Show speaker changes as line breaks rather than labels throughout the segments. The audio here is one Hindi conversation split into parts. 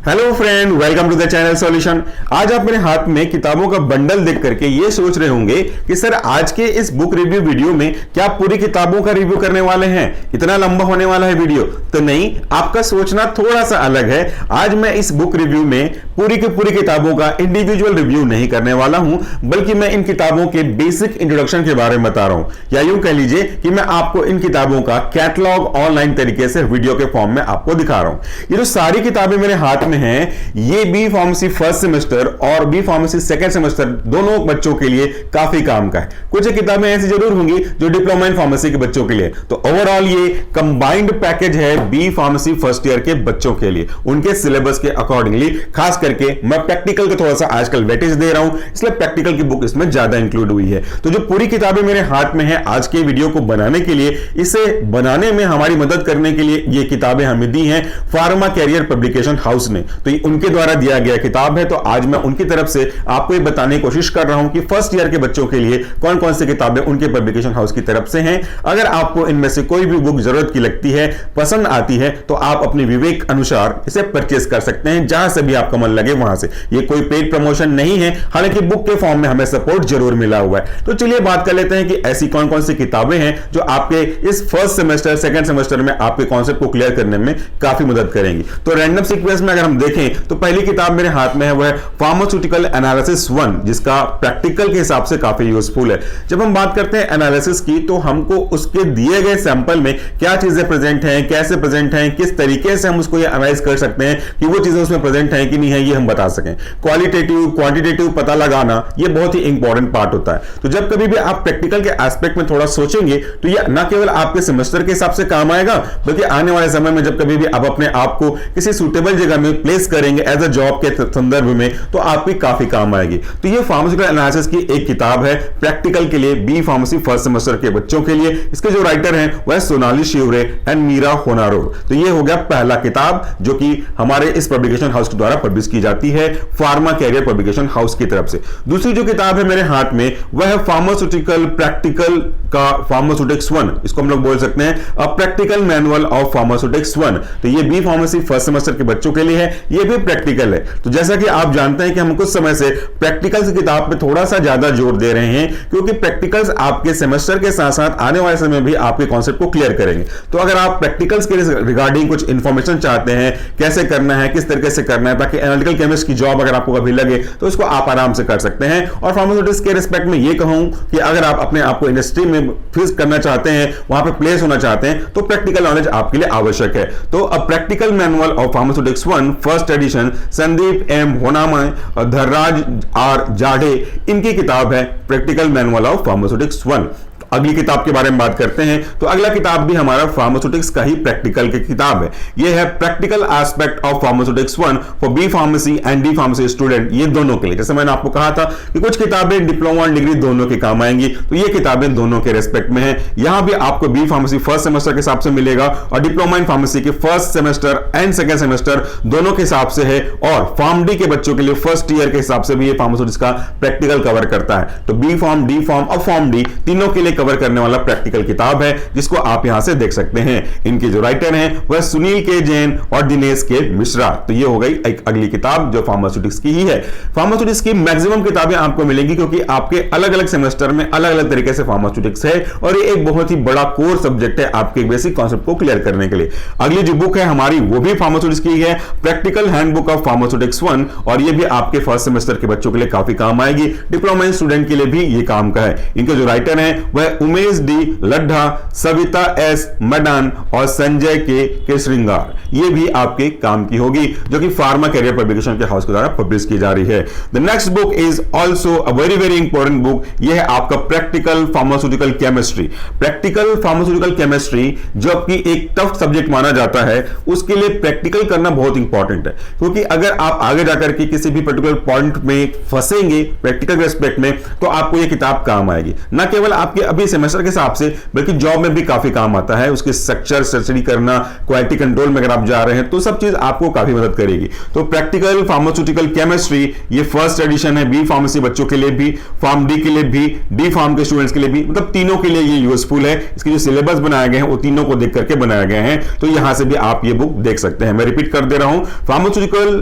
Hello friend, welcome to the channel solution. आज आप मेरे हाथ में किताबों का बंडल देख करके ये सोच रहे होंगे कि सर आज के इस बुक रिव्यू वीडियो में क्या पूरी किताबों का रिव्यू करने वाले हैं, इतना लंबा होने वाला है वीडियो। तो नहीं, आपका सोचना थोड़ा सा अलग है। आज मैं इस बुक रिव्यू में पूरी की पूरी किताबों का इंडिविजुअल रिव्यू नहीं करने वाला हूं, बल्कि मैं इन किताबों के बेसिक इंट्रोडक्शन के बारे में बता रहा हूं, या यूं कह लीजिए कि मैं आपको इन किताबों का कैटलॉग ऑनलाइन तरीके से वीडियो के फॉर्म में आपको दिखा रहा हूं। ये जो सारी किताबें मेरे हाथ में हैं, ये बी फार्मेसी फर्स्ट सेमेस्टर और बी फार्मेसी सेकंड सेमेस्टर दोनों बच्चों के लिए काफी काम का है। कुछ किताबें ऐसी जरूर होंगी जो डिप्लोमा इन फार्मेसी के बच्चों के लिए। तो ओवरऑल ये कंबाइंड पैकेज है बी फार्मेसी फर्स्ट ईयर के बच्चों के लिए, उनके सिलेबस के अकॉर्डिंगली। खास करके मैं प्रैक्टिकल को थोड़ा सा आजकल वेटेज दे रहा हूं, इसलिए प्रैक्टिकल की बुक इसमें ज्यादा इंक्लूड हुई है। तो जो पूरी किताबें मेरे हाथ में है आज के वीडियो को बनाने के लिए, इसे बनाने में हमारी मदद करने के लिए ये किताबें हमें दी हैं फार्मा कैरियर पब्लिकेशन हाउस ने। तो ये उनके द्वारा दिया गया किताब है। तो आज मैं उनकी तरफ से आपको ये बताने की कोशिश कर रहा हूं कि फर्स्ट ईयर के बच्चों के लिए कौन कौन सी किताबें उनके पब्लिकेशन हाउस की तरफ से हैं। अगर आपको इनमें से कोई भी बुक जरूरत की लगती है, पसंद आती है, तो आप अपने विवेक अनुसार इसे परचेस कर सकते हैं, जहां से भी आपका मन लगे वहां से। ये कोई पेड प्रमोशन नहीं है, हालांकि बुक के फॉर्म में हमें सपोर्ट जरूर मिला हुआ है। तो चलिए बात कर लेते हैं कि ऐसी कौन कौन सी किताबें हैं जो आपके इस फर्स्ट सेमेस्टर सेकंड सेमेस्टर में आपके कॉन्सेप्ट को क्लियर करने में काफी मदद करेंगी। तो रैंडम सीक्वेंस में अगर हम देखें तो पहली किताब मेरे हाथ में है वह फार्मास्यूटिकल एनालिसिस 1, जिसका प्रैक्टिकल के हिसाब से काफी यूजफुल है। जब हम बात करते हैं एनालिसिस की, तो हमको उसके दिए गए सैंपल में क्या चीजें प्रेजेंट हैं, कैसे प्रेजेंट हैं, किस तरीके से हम उसको ये एनालाइज कर सकते हैं कि वो चीजें उसमें प्रेजेंट हैं कि नहीं है, ये हम बता सकें। क्वालिटेटिव क्वांटिटेटिव पता लगाना ये बहुत ही इंपॉर्टेंट पार्ट होता है। तो जब कभी भी आप प्रैक्टिकल के एस्पेक्ट में थोड़ा सोचेंगे तो ये न केवल आपके सेमेस्टर के हिसाब से काम आएगा, बल्कि आने वाले समय में जब कभी भी आप अपने आप को किसी सुटेबल जगह में प्लेस करेंगे एज अ जॉब के संदर्भ में, तो आपकी काफी काम आएगी। तो ये फार्मास्यूटिकल एनालिसिस की एक किताब है प्रैक्टिकल के लिए बी फार्मेसी फर्स्ट सेमेस्टर के बच्चों के लिए। इसके जो राइटर हैं वह सोनाली शिवरे एंड मीरा होनारो। तो ये हो गया पहला किताब जो कि हमारे इस पब्लिकेशन हाउस के द्वारा पब्लिश की जाती है, फार्मा कैरियर पब्लिकेशन हाउस की तरफ से। दूसरी जो किताब है मेरे हाथ में वह है फार्मास्यूटिकल प्रैक्टिकल का फार्मास्यूटिक्स 1, इसको हम लोग बोल सकते हैं अ प्रैक्टिकल मैनुअल ऑफ फार्मास्यूटिक्स 1। तो ये बी फार्मेसी फर्स्ट सेमेस्टर के बच्चों के लिए है, ये भी प्रैक्टिकल है। तो जैसा कि आप जानते हैं कि हम कुछ समय से प्रैक्टिकल्स की किताब पे थोड़ा सा ज्यादा जोर दे रहे हैं, क्योंकि प्रैक्टिकल्स आपके सेमेस्टर के साथ साथ आने वाले समय भी आपके कॉन्सेप्ट को क्लियर करेंगे। तो अगर आप प्रैक्टिकल्स के रिगार्डिंग कुछ इंफॉर्मेशन चाहते हैं, कैसे करना है, किस तरीके से करना है, ताकि एनालिटिकल केमिस्ट की जॉब अगर आपको कभी लगे तो इसको आप आराम से कर सकते हैं। और फार्मास्यूटिक्स के रिस्पेक्ट में ये कहूं कि अगर आप अपने आप को इंडस्ट्री में फिक्स करना चाहते हैं, वहां पे प्लेस होना चाहते हैं, तो प्रैक्टिकल नॉलेज आपके लिए आवश्यक है। तो a practical manual of pharmaceutics 1 first edition Sandeep M Honama और धर्राज आर जाढ़े, इनकी किताब है प्रैक्टिकल मैनुअल ऑफ फार्मास्यूटिक्स 1। अगली किताब के बारे में बात करते हैं तो अगला किताब भी हमारा फार्मास्यूटिक्स का ही प्रैक्टिकल की किताब है। यह है practical aspect of pharmaceutics 1 for B pharmacy and D pharmacy student. ये दोनों के लिए, जैसे मैंने आपको कहा था कि कुछ किताबें डिप्लोमा और डिग्री दोनों के काम आएंगी, तो ये किताबें दोनों के रेस्पेक्ट में है। यहां भी आपको बी फार्मेसी फर्स्ट सेमेस्टर के हिसाब से मिलेगा और डिप्लोमा इन फार्मेसी के first semester and second semester दोनों के हिसाब से है, और फार्म डी के बच्चों के लिए फर्स्ट ईयर के हिसाब से भी ये फार्मास्यूटिक्स का प्रैक्टिकल कवर करता है। तो बी फार्म, डी फार्म और फार्म डी तीनों के लिए कवर करने वाला प्रैक्टिकल किताब है, जिसको आप यहां से देख सकते हैं। इनके जो राइटर हैं वह सुनील के जैन और दिनेश के मिश्रा। तो ये हो गई एक अगली किताब जो फार्मास्यूटिक्स की ही है। फार्मास्यूटिक्स की मैक्सिमम किताबें आपको मिलेंगी, क्योंकि आपके अलग अलग सेमेस्टर में अलग अलग तरीके से फार्मास्यूटिक्स है, और ये एक बहुत ही बड़ा कोर सब्जेक्ट है आपके बेसिक कॉन्सेप्ट को क्लियर करने के लिए। अगली जो बुक है हमारी वो भी फार्मास्यूटिक्स की है, प्रैक्टिकल हैंडबुक ऑफ फार्मास्यूटिक्स 1, और ये भी आपके फर्स्ट सेमेस्टर के बच्चों के लिए काफी काम आएगी। डिप्लोमा स्टूडेंट के लिए भी ये काम का है। इनके जो राइटर हैं वह उमेश डी लड्ढा, सविता एस मडान और संजय के श्रृंगार। ये भी आपके काम की होगी, जो कि फार्मा कैरियर पब्लिकेशन के हाउस के द्वारा पब्लिश की जा रही है। The next book is also a very very important book. यह है आपका practical pharmaceutical chemistry. Practical pharmaceutical chemistry जो कि एक टफ सब्जेक्ट माना जाता है, उसके लिए प्रैक्टिकल करना बहुत इंपॉर्टेंट है, क्योंकि अगर आप आगे जाकर के किसी भी पर्टिकुलर पॉइंट में फंसेंगे प्रैक्टिकल रेस्पेक्ट में, तो आपको यह किताब काम आएगी। न केवल आपके अभी सेमेस्टर के हिसाब से बल्कि जॉब में भी काफी काम आता है। उसके स्ट्रक्चर स्टडी करना, क्वालिटी कंट्रोल में अगर आप जा रहे हैं तो सब चीज आपको काफी मदद करेगी। तो प्रैक्टिकल फार्मास्यूटिकल केमिस्ट्री ये फर्स्ट एडिशन है, बी फार्मेसी बच्चों के लिए भी, फार्म डी के लिए भी, डी फार्म के स्टूडेंट्स के लिए भी, मतलब तीनों के लिए ये यूजफुल है। इसके जो सिलेबस बनाए गए हैं वो तीनों को देख करके बनाए गए हैं, तो यहां से भी आप ये बुक देख सकते हैं। मैं रिपीट कर दे रहा हूं, फार्मास्यूटिकल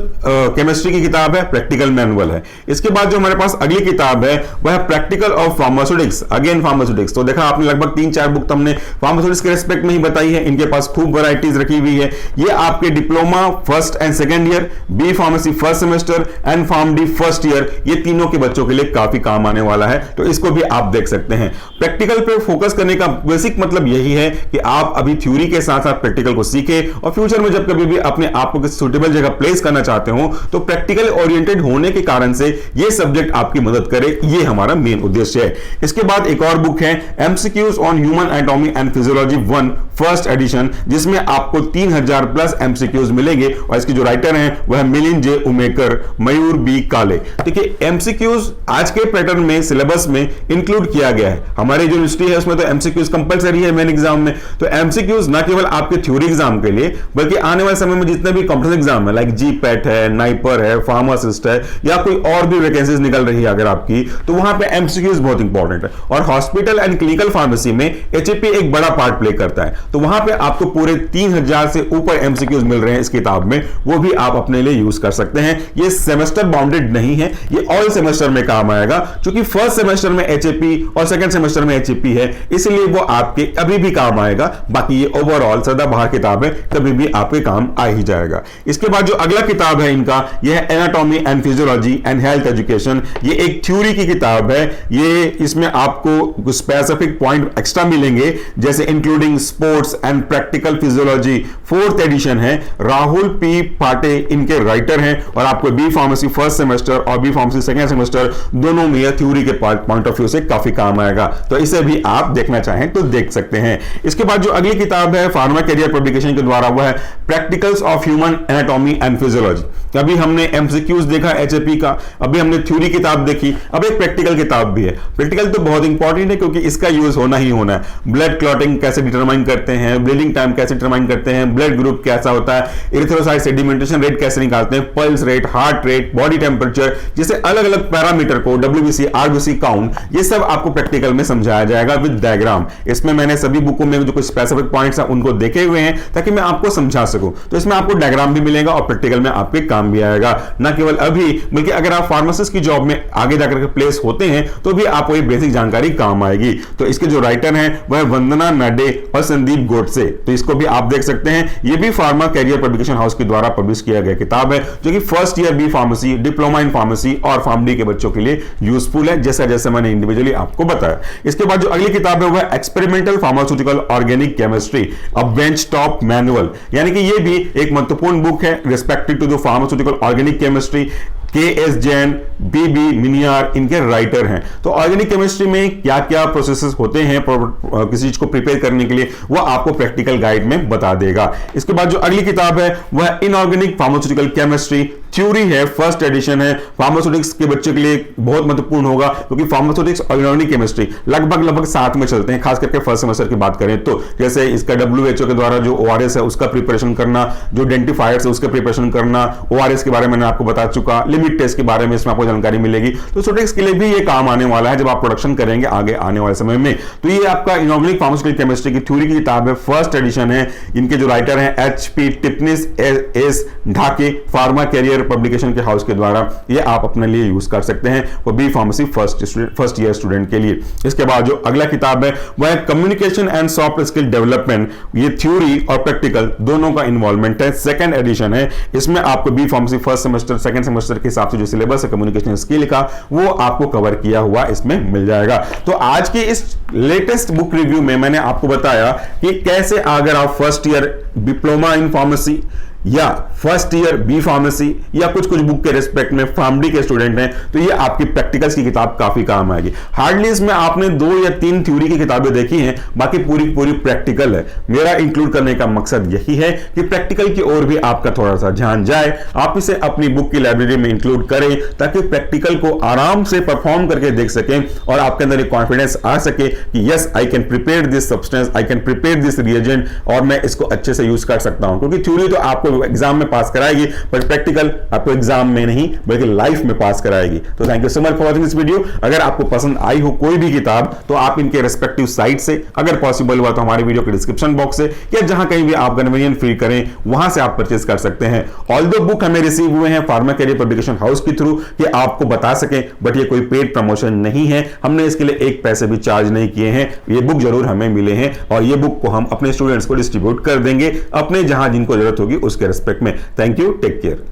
केमिस्ट्री की किताब है, प्रैक्टिकल मैनुअल है। इसके बाद जो हमारे पास अगली किताब है वह है practical of pharmaceutics, again pharmaceutics. तो देखा आपने लगभग 3-4 बुक हमने फार्मास्यूटिक्स के रेस्पेक्ट में ही बताई है। इनके पास खूब वैरायटीज रखी हुई है। ये आपके diploma first and second year, B pharmacy first semester and pharm D first year, ये तीनों के बच्चों के लिए काफी काम आने वाला है, तो इसको भी आप देख सकते हैं। प्रैक्टिकल पे फोकस करने का बेसिक मतलब यही है कि आप अभी थ्योरी के साथ साथ प्रैक्टिकल को सीखें और फ्यूचर में जब कभी भी अपने आप को किसी सूटेबल जगह प्लेस करना चाहते हो तो प्रैक्टिकल ओरिएंटेड होने के कारण से ये सब्जेक्ट आपकी मदद करे, ये हमारा मेन उद्देश्य है। इसके बाद एक और बुक है MCQs on human anatomy and physiology 1 first addition, जिसमें आपको 3000 प्लस एमसीक्यूज मिलेंगे और इसके जो राइटर हैं वह मिलिंद जे उमेकर, मयूर बी काले। देखिए एमसीक्यूज आज के पैटर्न में सिलेबस में इंक्लूड किया गया है। हमारी जो यूनिवर्सिटी है उसमें तो एमसीक्यूज कंपलसरी है मेन एग्जाम में। तो एमसीक्यूज ना केवल आपके थ्योरी एग्जाम के लिए बल्कि आने वाले समय में जितने भी कॉम्पिटिटिव एग्जाम है लाइक जीपैट है, नाइपर है, फार्मासिस्ट है या कोई और भी वैकेंसीज निकल रही है अगर आपकी, तो वहां पे एमसीक्यूज बहुत इंपॉर्टेंट है। और हॉस्पिटल एंड क्लिनिकल फार्मेसी में एचएपी एक बड़ा पार्ट प्ले करता है, तो वहां पे आपको पूरे 3000 से ऊपर एमसीक्यूज मिल रहे हैं इस किताब में, वो भी आप अपने लिए यूज कर सकते हैं। ये सेमेस्टर बाउंडेड नहीं है, ये ऑल सेमेस्टर में काम आएगा। क्योंकि फर्स्ट सेमेस्टर में एचएपी और सेकंड सेमेस्टर में एचएपी है, इसलिए वो आपके अभी भी काम आएगा। बाकी ये ओवरऑल सदाबहार किताब है, कभी भी आपके काम आ ही जाएगा। इसके बाद जो अगला किताब है इनका, यह है anatomy and physiology and health education. ये एक थ्योरी की किताब है। ये इसमें आपको स्पेसिफिक पॉइंट एक्स्ट्रा मिलेंगे, जैसे including sports and practical physiology, fourth edition है। राहुल पी पाटे इनके राइटर हैं और आपको बी फार्मेसी फर्स्ट सेमेस्टर और बी फार्मेसी सेकंड सेमेस्टर दोनों में थ्योरी के पॉइंट ऑफ व्यू से काफी काम आएगा, तो इसे भी आप देखना चाहें तो देख सकते हैं। इसके बाद जो अगली किताब है फार्मा कैरियर पब्लिकेशन के द्वारा, वह है practicals of human anatomy and physiology. अभी हमने एमसीक्यूज देखा एचएपी का, अभी हमने थ्योरी किताब देखी, अब एक प्रैक्टिकल किताब भी है। प्रैक्टिकल तो बहुत इंपॉर्टेंट है क्योंकि इसका यूज होना ही होना है। ब्लड क्लॉटिंग कैसे डिटरमाइन करते हैं, ब्लीडिंग टाइम कैसे डिटरमाइन करते हैं, ब्लड ग्रुप कैसा होता है, इरिथ्रोसाइट सेडिमेंटेशन रेट कैसे निकालते हैं, pulse rate, heart rate, body temperature, जैसे अलग अलग पैरामीटर को, डब्ल्यूबीसी, आरबीसी काउंट, ये सब आपको प्रैक्टिकल में समझाया जाएगा विद डायग्राम। इसमें मैंने सभी बुकों में जो कुछ स्पेसिफिक पॉइंट्स हैं उनको देखे हुए हैं ताकि मैं आपको समझा सकूं। तो इसमें आपको डायग्राम भी मिलेगा और प्रैक्टिकल में आपके काम भी आएगा। ना केवल अभी बल्कि अगर आप फार्मासिस्ट की जॉब में आगे जाकर के प्लेस होते हैं तो भी आपको ये बेसिक जानकारी काम आएगी। तो इसके जो राइटर हैं वह वंदना नाडे और संदीप गोडसे, तो इसको भी आप देख सकते हैं। ये भी फार्मा कैरियर पब्लिकेशन हाउस के द्वारा पब्लिश किया गया किताब है, जो कि first year B pharmacy, diploma in pharmacy और फार्म डी के बच्चों के लिए यूजफुल है, जैसा जैसे मैंने इंडिविजुअली आपको बताया। इसके बाद जो अगली किताब है वह experimental pharmaceutical organic chemistry, a bench top manual, यानी कि ये भी एक महत्वपूर्ण बुक है respective to the pharmaceutical organic chemistry. K S. Jain, B B. Miniyar इनके राइटर हैं। तो ऑर्गेनिक केमिस्ट्री में क्या क्या प्रोसेसेस होते हैं किसी चीज को प्रिपेयर करने के लिए, वो आपको प्रैक्टिकल गाइड में बता देगा। इसके बाद जो अगली किताब है वह इनऑर्गेनिक फार्मास्यूटिकल केमिस्ट्री, थ्योरी है, फर्स्ट एडिशन है। फार्मास्यूटिक्स के बच्चों के लिए बहुत महत्वपूर्ण होगा क्योंकि फार्मास्यूटिक्स और इनऑर्गेनिक केमिस्ट्री लगभग साथ में चलते हैं, खास करके फर्स्ट सेमेस्टर की बात करें तो। जैसे इसका WHO के द्वारा जो ORS है उसका प्रिपरेशन करना, जो डेंटिफायर्स है उसका प्रिपरेशन करना, ORS के बारे में मैंने आपको बता चुका, लिमिट टेस्ट के बारे में इसमें आपको जानकारी मिलेगी। तो स्टूडेंट्स के लिए भी ये काम आने वाला है जब आप प्रोडक्शन करेंगे आगे आने वाले समय में। तो ये आपका इनऑर्गेनिक फार्मास्यूटिकल केमिस्ट्री की थ्योरी की किताब है, फर्स्ट एडिशन है। इनके जो राइटर हैं HP Tipnis S Dhake, pharma career publication के हाउस के द्वारा, ये आप अपने लिए यूज कर सकते हैं, वो B pharmacy first year student के लिए। इसके बाद जो अगला किताब है वह है communication and soft skill development. ये थ्योरी और प्रैक्टिकल दोनों का इन्वॉल्वमेंट है, सेकंड एडिशन है। इसमें आपको B pharmacy first semester second semester के हिसाब से जो सिलेबस है कम्युनिकेशन स्किल का, वो आपको कवर किया हुआ इसमें मिल जाएगा। तो आज के इस लेटेस्ट बुक रिव्यू में मैंने आपको बताया कि कैसे अगर आप first year diploma in pharmacy या फर्स्ट ईयर बी फार्मेसी या कुछ बुक के रिस्पेक्ट में फार्मडी के स्टूडेंट हैं तो ये आपकी प्रैक्टिकल्स की किताब काफी काम आएगी। हार्डली इसमें आपने 2 या 3 थ्योरी की किताबें देखी हैं, बाकी पूरी प्रैक्टिकल है। मेरा इंक्लूड करने का मकसद यही है कि प्रैक्टिकल की ओर भी आपका थोड़ा सा ध्यान जाए, आप इसे अपनी बुक की लाइब्रेरी में इंक्लूड करें ताकि प्रैक्टिकल को आराम से परफॉर्म करके देख सकें और आपके अंदर एक कॉन्फिडेंस आ सके कि yes I can prepare this substance, I can prepare this reagent और मैं इसको अच्छे से यूज कर सकता हूं। क्योंकि थ्योरी तो आपको एग्जाम में पास कराएगी, बट प्रैक्टिकल आपको एग्जाम में नहीं बल्कि लाइफ में पास कराएगी। तो thank you so much for watching this video. अगर आपको पसंद आई हो कोई भी किताब तो आप इनके रेस्पेक्टिव साइट से, अगर पॉसिबल हुआ तो हमारे वीडियो के डिस्क्रिप्शन बॉक्स से या जहां कहीं भी आप कन्वीनियंट फील करें वहां से आप परचेज कर सकते हैं। ऑल्दो बुक हमें रिसीव हुए हैं फार्मा कैरियर पब्लिकेशन हाउस के थ्रू कि आपको बता सकें, बट ये कोई पेड प्रमोशन नहीं है, हमने इसके लिए एक पैसे भी चार्ज नहीं किए हैं। ये बुक जरूर हमें मिले हैं और ये बुक को हम अपने स्टूडेंट्स को डिस्ट्रीब्यूट कर देंगे अपने जहां जिनको जरूरत होगी उसके रेस्पेक्ट में। Thank you, take care.